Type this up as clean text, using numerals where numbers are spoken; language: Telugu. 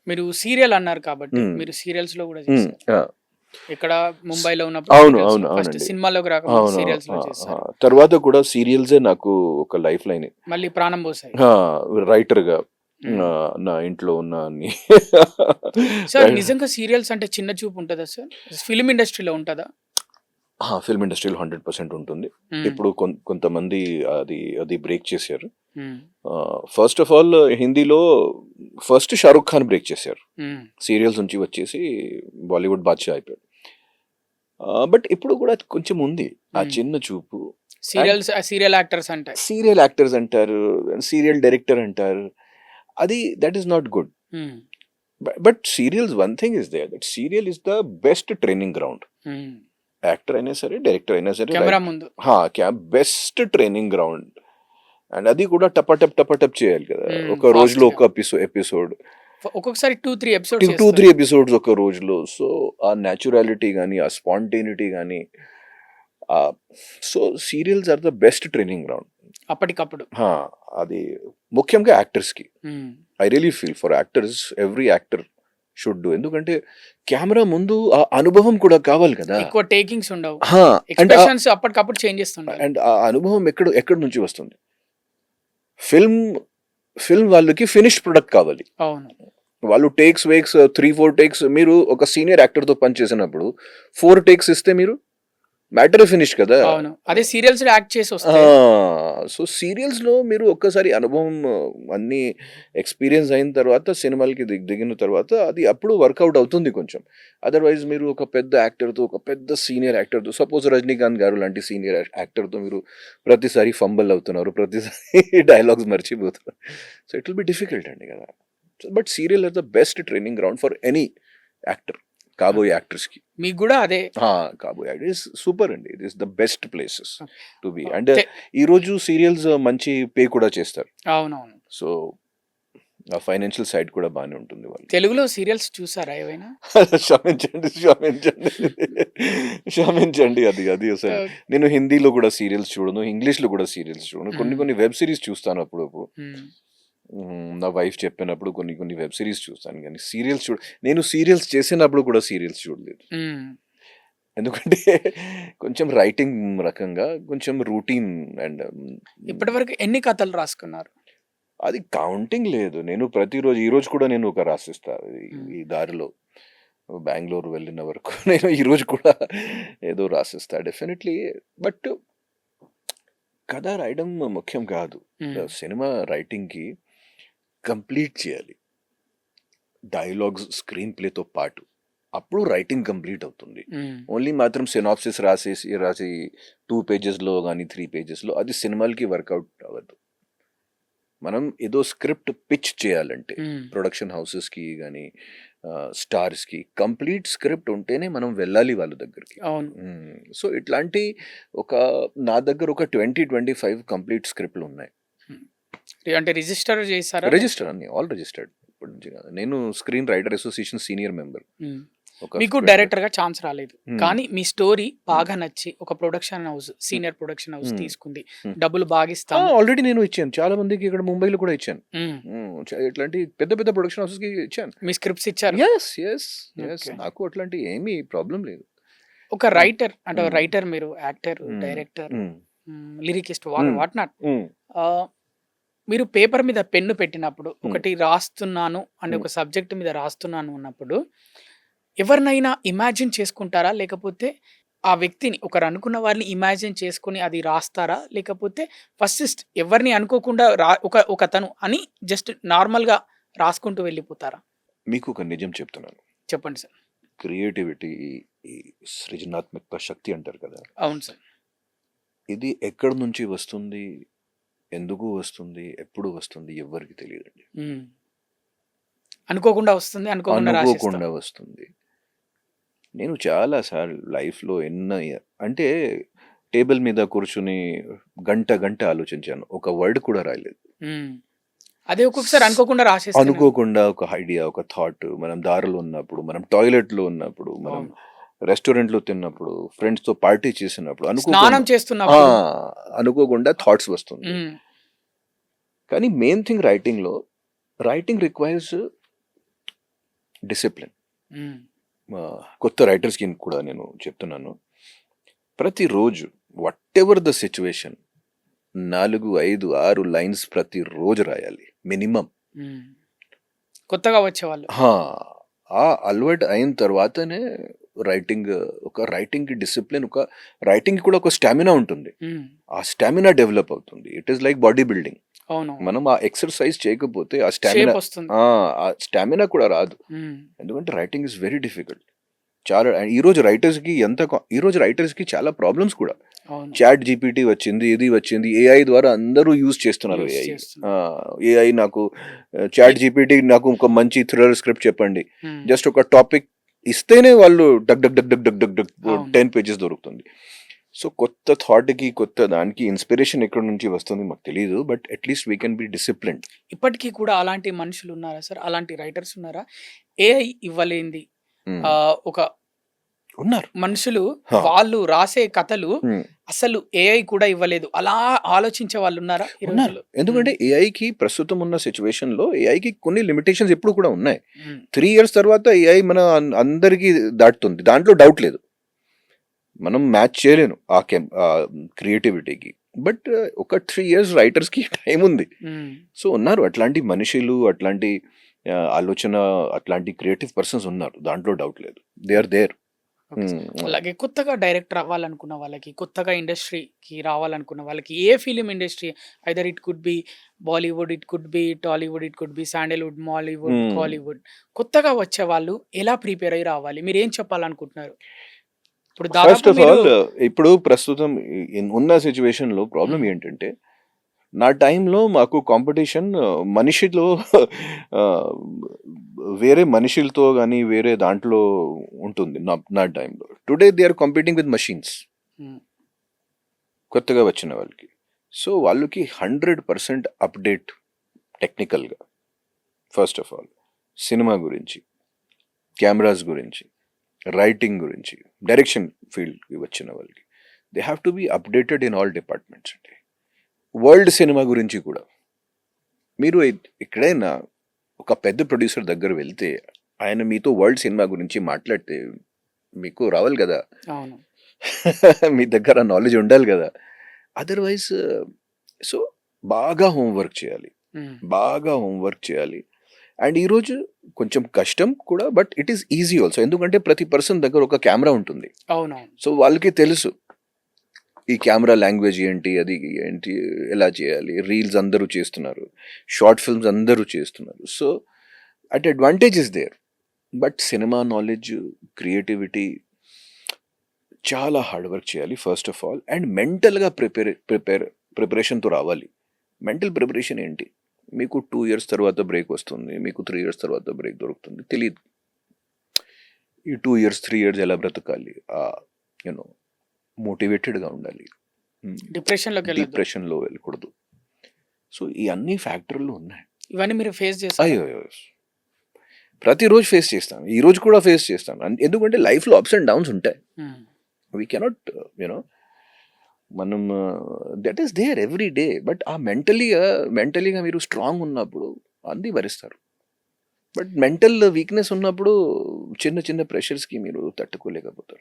మీరు సీరియల్ అన్నారు కాబట్టి ఉమ్, మీరు సీరియల్స్ లో కూడా ఉమ్, చేశారు. ఆ. ఇక్కడ ముంబైలో ఉన్నప్పుడు అవును సీరియల్స్ అవును లో ఫస్ట్ అవునండి. సినిమాలోకి రాకముందు అవును సీరియల్స్ లో ఆ, ఆ. చేశారు. తర్వాత కూడా సీరియల్సే నాకు ఒక లైఫ్ లైన్. మళ్ళీ ప్రాణం పోసాయి. రైటర్ గా ఉమ్. నా ఇంట్లో ఉన్న అన్ని సార్ నిజంగా సీరియల్స్ అంటే చిన్న చూపు ఉంటుందా సార్? ఫిలిం ఇండస్ట్రీలో ఉంటుందా? ఫిల్మ్ ఇండస్ట్రీలో 100% ఉంటుంది. ఉమ్. ఇప్పుడు కొంతమంది అది అది బ్రేక్ చేశారు. ఉమ్. ఫస్ట్ ఆఫ్ ఆల్ హిందీలో ఫస్ట్ షారుఖ్ ఖాన్ బ్రేక్ చేశారు. ఉమ్. సీరియల్స్ నుంచి వచ్చేసి బాలీవుడ్ బాద్షా అయిపోయాడు. బట్ ఇప్పుడు కూడా కొంచెం ఉంది ఆ ఉమ్. చిన్న చూపు. సీరియల్ యాక్టర్స్ అంటే సీరియల్ యాక్టర్స్ అంటారు, సీరియల్ డైరెక్టర్ అంటారు. అది that is not good. Um. But serials one thing is there, that serial is the best training ground. Um. Actor అయినా సరే, డైరెక్టర్ అయినా సరే, కెమెరా ముందు బెస్ట్ ట్రైనింగ్ గ్రౌండ్. అండ్ అది కూడా టపటప్ చేయాలి కదా, ఒక ఫాస్ట్ రోజులో గా ఒక ఎపిసోడ్, ఒక్కొక్కసారి 2-3 టూ ఎపిసోడ్స్ టూ త్రీ చేస్తారు. ఎపిసోడ్స్ ఒక రోజులో. సో ఆ న్యాచురాలిటీ కానీ, ఆ స్పాంటేనిటీ కానీ, so serials are the best training ground. అప్పటికప్పుడు. అది ముఖ్యంగా యాక్టర్స్కి. Um. I really feel for actors, every actor should do. ఎందుకంటే కెమెరా ముందు ఆ అనుభవం కూడా కావాలి కదా. ఎక్కువ టేకింగ్స్ ఉండవు, అండ్ ఎక్స్ప్రెషన్స్ అప్పటికప్పుడు చేంజ్ చేస్తుండాలి. అండ్ ఆ అనుభవం ఎక్కడి నుంచి వస్తుంది? ఫిల్మ్ వాళ్ళకి ఫినిష్డ్ ప్రొడక్ట్ కావాలి. అవును. వాళ్ళు టేక్స్ 3-4 టేక్స్. మీరు ఒక సీనియర్ యాక్టర్ తో పని చేసినప్పుడు 4 టేక్స్ ఇస్తే మీరు మ్యాటర్ ఫినిష్ కదా. అవును, అదే సీరియల్స్ యాక్ట్ చేసి వస్తే సో సీరియల్స్ లో మీరు ఒక్కసారి అనుభవం అన్ని ఎక్స్పీరియన్స్ అయిన తర్వాత, సినిమాలకి దిగిన తర్వాత అది అప్పుడు వర్కౌట్ అవుతుంది కొంచెం. అదర్వైజ్ మీరు ఒక పెద్ద యాక్టర్తో, ఒక పెద్ద సీనియర్ యాక్టర్తో, సపోజ్ రజనీకాంత్ గారు లాంటి సీనియర్ యాక్టర్తో మీరు ప్రతిసారి ఫంబల్ అవుతున్నారు, ప్రతిసారి డైలాగ్స్ మర్చిపోతున్నారు. So it will be difficult అండి కదా. But serial are the best training ground for any actor, కాబోయే యాక్టర్స్ కి. మీకు కూడా అదే కాబోయే ఇట్ ఈస్ సూపర్ అండి. It is the best places to be. And తె- ఈ రోజు సీరియల్స్ మంచి పే కూడా చేస్తారు. అవునవును. సో ఆ ఫైనాన్షియల్ సైడ్ కూడా బాగానే ఉంటుంది వాళ్ళు. తెలుగులో సీరియల్స్ చూసారా ఏవైనా? క్షమించండి. అది అసలు నేను హిందీలో కూడా సీరియల్స్ చూడను, ఇంగ్లీష్ లో కూడా సీరియల్స్ చూడను. కొన్ని వెబ్ సిరీస్ చూస్తాను అప్పుడప్పుడు. నా వైఫ్ చెప్పినప్పుడు కొన్ని వెబ్ సిరీస్ చూస్తాను, కానీ సీరియల్స్ నేను సీరియల్స్ చేసినప్పుడు కూడా సీరియల్స్ చూడలేదు. ఎందుకంటే కొంచెం రైటింగ్ రకంగా కొంచెం రూటీన్. అండ్ ఇప్పటి వరకు ఎన్ని కథలు రాసుకున్నారు? అది కౌంటింగ్ లేదు. నేను ప్రతిరోజు, ఈ రోజు కూడా నేను ఒక రాసిస్తా ఈ దారిలో బెంగళూరు వెళ్ళిన వరకు నేను ఈ రోజు కూడా ఏదో రాసిస్తా డెఫినెట్లీ. బట్ కథ రాయడం ముఖ్యం కాదు. సినిమా రైటింగ్ కి కంప్లీట్ చేయాలి డైలాగ్స్, స్క్రీన్ ప్లేతో పాటు, అప్పుడు రైటింగ్ కంప్లీట్ అవుతుంది. ఓన్లీ మాత్రం సినాప్సిస్ రాసి 2 పేజెస్లో కానీ 3 పేజెస్లో అది సినిమాలకి వర్కౌట్ అవ్వదు. మనం ఏదో స్క్రిప్ట్ పిచ్ చేయాలంటే ప్రొడక్షన్ హౌసెస్కి కానీ స్టార్స్కి కంప్లీట్ స్క్రిప్ట్ ఉంటేనే మనం వెళ్ళాలి వాళ్ళ దగ్గరికి. సో ఇట్లాంటి నా దగ్గర ఒక 20-25 కంప్లీట్ స్క్రిప్ట్లు ఉన్నాయి. అంటే రిజిస్టర్ చేశారా? రిజిస్టర్ అన్ని ఆల్ రిజిస్టర్డ్. ఇప్పటి నుంచి కాదు. నేను screen writer association senior member. మీకు డైరెక్టర్ గా ఛాన్స్ రాలేదు, కానీ మీ స్టోరీ బాగా నచ్చి ఒక production house, senior production house తీసుకుంది, డబ్బులు బాగా ఇస్తాను. ఆల్రెడీ నేను ఇచ్చాను చాలా మందికి, ఇక్కడ ముంబైలో కూడా ఇచ్చాను. ఇట్లాంటి పెద్ద పెద్ద ప్రొడక్షన్ హౌసెస్ కి ఇచ్చాను. మీ స్క్రిప్ట్స్ ఇచ్చారు? నాకు అట్లాంటి ఏమీ ప్రాబ్లం లేదు. ఒక రైటర్ అంటే రైటర్, మీరు actor, director, lyricist, what not, మీరు పేపర్ మీద పెన్ను పెట్టినప్పుడు ఒకటి రాస్తున్నాను అంటే ఒక సబ్జెక్ట్ మీద రాస్తున్నాను అన్నప్పుడు ఎవరినైనా ఇమాజిన్ చేసుకుంటారా, లేకపోతే ఆ వ్యక్తిని, ఒకరు అనుకున్న వారిని ఇమాజిన్ చేసుకుని అది రాస్తారా, లేకపోతే ఫస్ట్ ఎవరిని అనుకోకుండా ఒక తను అని జస్ట్ నార్మల్ గా రాసుకుంటూ వెళ్ళిపోతారా? మీకు ఒక నిజం చెప్తున్నాను, చెప్పండి సార్. క్రియేటివిటీ, సృజనాత్మక శక్తి అంటారు కదా. అవును సార్. ఇది ఎక్కడి నుంచి వస్తుంది, ఎందుకు వస్తుంది, ఎప్పుడు వస్తుంది, ఎవరికి తెలియదండి. అనుకోకుండా వస్తుంది, అనుకోకుండా వస్తుంది. నేను చాలా సార్లు లైఫ్లో అంటే టేబుల్ మీద కూర్చుని గంట ఆలోచించాను, ఒక వర్డ్ కూడా రాయలేదు. అదే ఒక్కొక్కసారి అనుకోకుండా ఒక ఐడియా, ఒక థాట్, మనం దారిలో ఉన్నప్పుడు, మనం టాయిలెట్ లో ఉన్నప్పుడు, మనం రెస్టారెంట్ లో తిన్నప్పుడు, ఫ్రెండ్స్ తో పార్టీ చేసినప్పుడు, అనుకోకుండా థాట్స్ వస్తుంది. కానీ main thing writing requires discipline. హ్మ్. కొత్త రైటర్స్కి కూడా నేను చెప్తున్నాను, ప్రతిరోజు what ever the situation 4, 5, 6 lines ప్రతిరోజు రాయాలి మినిమం. హ్మ్. కొత్తగా వచ్చేవాళ్ళు. ఆ అలవాటు అయిన తర్వాతనే రైటింగ్కి డిసిప్లిన్, రైటింగ్ కూడా ఒక స్టామినా ఉంటుంది. హ్మ్. ఆ స్టామినా డెవలప్ అవుతుంది. It is like body building. అవును. మనం ఆ ఎక్సర్సైజ్ చేయకపోతే ఆ షేప్ వస్తుంది. స్టామినా కూడా రాదు. హ్మ్. ఎందుకంటే రైటింగ్ ఇస్ వెరీ డిఫికల్ట్. చాలా ఈ రోజు రైటర్స్కి చాలా ప్రాబ్లమ్స్ కూడా. అవును. చాట్ జీపీటీ వచ్చింది, ఇది వచ్చింది, ఏఐ ద్వారా అందరూ యూజ్ చేస్తున్నారు. యూజ్ ఏఐ చేస్తున్నారు. ఏఐ నాకు చాట్ జీపీటీ నాకు ఒక మంచి థ్రిల్లర్ స్క్రిప్ట్ చెప్పండి, హ్మ్. జస్ట్ ఒక టాపిక్ ఇస్తేనే వాళ్ళు dug dug dug dug dug dug dug అవును. 10 పేజెస్ దొరుకుతుంది. సో కొత్త థాట్కి, కొత్త దానికి ఇన్స్పిరేషన్ ఎక్కడి నుంచి వస్తుంది మాకు తెలియదు, but at least we can be disciplined. ఇప్పటికీ కూడా అలాంటి మనుషులు ఉన్నారా సార్? అలాంటి రైటర్స్ ఉన్నారా? ఏఐ ఇవ్వలేనిది ఒక ఉన్నారు. మనుషులు హా. వాళ్ళు రాసే కథలు Hmm. అసలు ఏఐ కూడా ఇవ్వలేదు. అలా ఆలోచించే వాళ్ళు ఉన్నారా ఈ ఉన్నారు. రోజుల్లో? ఎందుకంటే ఏఐకి ప్రస్తుతం ఉన్న సిచ్యువేషన్ లో ఏఐకి కొన్ని లిమిటేషన్స్ ఎప్పుడు కూడా ఉన్నాయి. హ్మ్. 3 years తర్వాత ఏఐ మన అందరికీ దాటుతుంది, దాంట్లో డౌట్ లేదు. మనం మ్యాచ్ చేయలేను ఆ క్రియేటివిటీకి. బట్ ఒక 3 years రైటర్స్కి టైం ఉంది. హ్మ్. సో ఉన్నారు అట్లాంటి మనుషులు, అట్లాంటి ఆలోచన, అట్లాంటి క్రియేటివ్ పర్సన్స్ ఉన్నారు, దాంట్లో డౌట్ లేదు. They are there. Okay sir. అలాగే కొత్తగా డైరెక్టర్ అవ్వాలనుకున్న వాళ్ళకి, కొత్తగా ఇండస్ట్రీకి రావాలనుకున్న వాళ్ళకి, a film industry either it could be Bollywood, it could be Tollywood, it could be Sandalwood, Mollywood, Kollywood. కొత్తగా వచ్చే వాళ్ళు ఎలా ప్రిపేర్ అయ్యి రావాలి? మీరేం చెప్పాలనుకుంటున్నారు? ఇప్పుడు ఫస్ట్ దాదాపు ఆఫ్ మీరు ఆల్, ఇప్పుడు ప్రస్తుతం ఉన్న సిచ్యువేషన్ లో ప్రాబ్లం హ్మ్. ఏంటంటే, నా టైంలో మాకు కాంపిటీషన్ మనిషిలో ఆ, వేరే మనుషులతో కానీ వేరే దాంట్లో ఉంటుంది. నా టైంలో today they are competing with machines, hmm. కొత్తగా వచ్చిన వాళ్ళకి. సో వాళ్ళకి 100% అప్డేట్ టెక్నికల్గా. ఫస్ట్ ఆఫ్ ఆల్ సినిమా గురించి, కెమెరాస్ గురించి, రైటింగ్ గురించి, డైరెక్షన్ ఫీల్డ్కి వచ్చిన వాళ్ళకి they have to be updated in all departments అండి. వరల్డ్ సినిమా గురించి కూడా మీరు ఎక్కడైనా ఒక పెద్ద ప్రొడ్యూసర్ దగ్గర వెళ్తే ఆయన మీతో వరల్డ్ సినిమా గురించి మాట్లాడితే మీకు రావాలి కదా, అవును. మీ దగ్గర నాలెడ్జ్ ఉండాలి కదా. అదర్వైజ్ సో బాగా హోంవర్క్ చేయాలి, హ్మ్. బాగా హోంవర్క్ చేయాలి. అండ్ ఈరోజు కొంచెం కష్టం కూడా, but it is easy also. ఎందుకంటే ప్రతి పర్సన్ దగ్గర ఒక కెమెరా ఉంటుంది. అవునవును. సో వాళ్ళకి తెలుసు ఈ కెమెరా లాంగ్వేజ్ ఏంటి, అది ఏంటి, ఎలా చేయాలి. రీల్స్ అందరూ చేస్తున్నారు, షార్ట్ ఫిల్మ్స్ అందరూ చేస్తున్నారు. So at advantage is there. But సినిమా నాలెడ్జ్, క్రియేటివిటీ, చాలా హార్డ్ వర్క్ చేయాలి ఫస్ట్ ఆఫ్ ఆల్. అండ్ మెంటల్గా ప్రిపరేషన్తో రావాలి. మెంటల్ ప్రిపరేషన్ ఏంటి, మీకు 2 years తర్వాత బ్రేక్ వస్తుంది, మీకు 3 years తర్వాత బ్రేక్ దొరుకుతుంది, తెలియదు. ఈ 2 years 3 years ఎలా బ్రతకాలి, యూనో మోటివేటెడ్గా ఉండాలి, డిప్రెషన్‌లోకి వెళ్ళొద్దు. డిప్రెషన్లో వెళ్ళకూడదు. సో ఈ అన్ని ఫ్యాక్టర్లు ఉన్నాయి. ఇవన్నీ మీరు ఫేస్ చేసారా? అయ్యో, ప్రతిరోజు ఫేస్ చేస్తాను, ఈ రోజు కూడా ఫేస్ చేస్తాను. ఎందుకంటే లైఫ్లో అప్స్ అండ్ డౌన్స్ ఉంటాయి. హ్మ్. వీ కెనాట్ మనం that is there every day. But ఆ మెంటలీగా మీరు స్ట్రాంగ్ ఉన్నప్పుడు అన్నీ భరిస్తారు. బట్ మెంటల్ వీక్నెస్ ఉన్నప్పుడు చిన్న చిన్న ప్రెషర్స్కి మీరు తట్టుకోలేకపోతారు.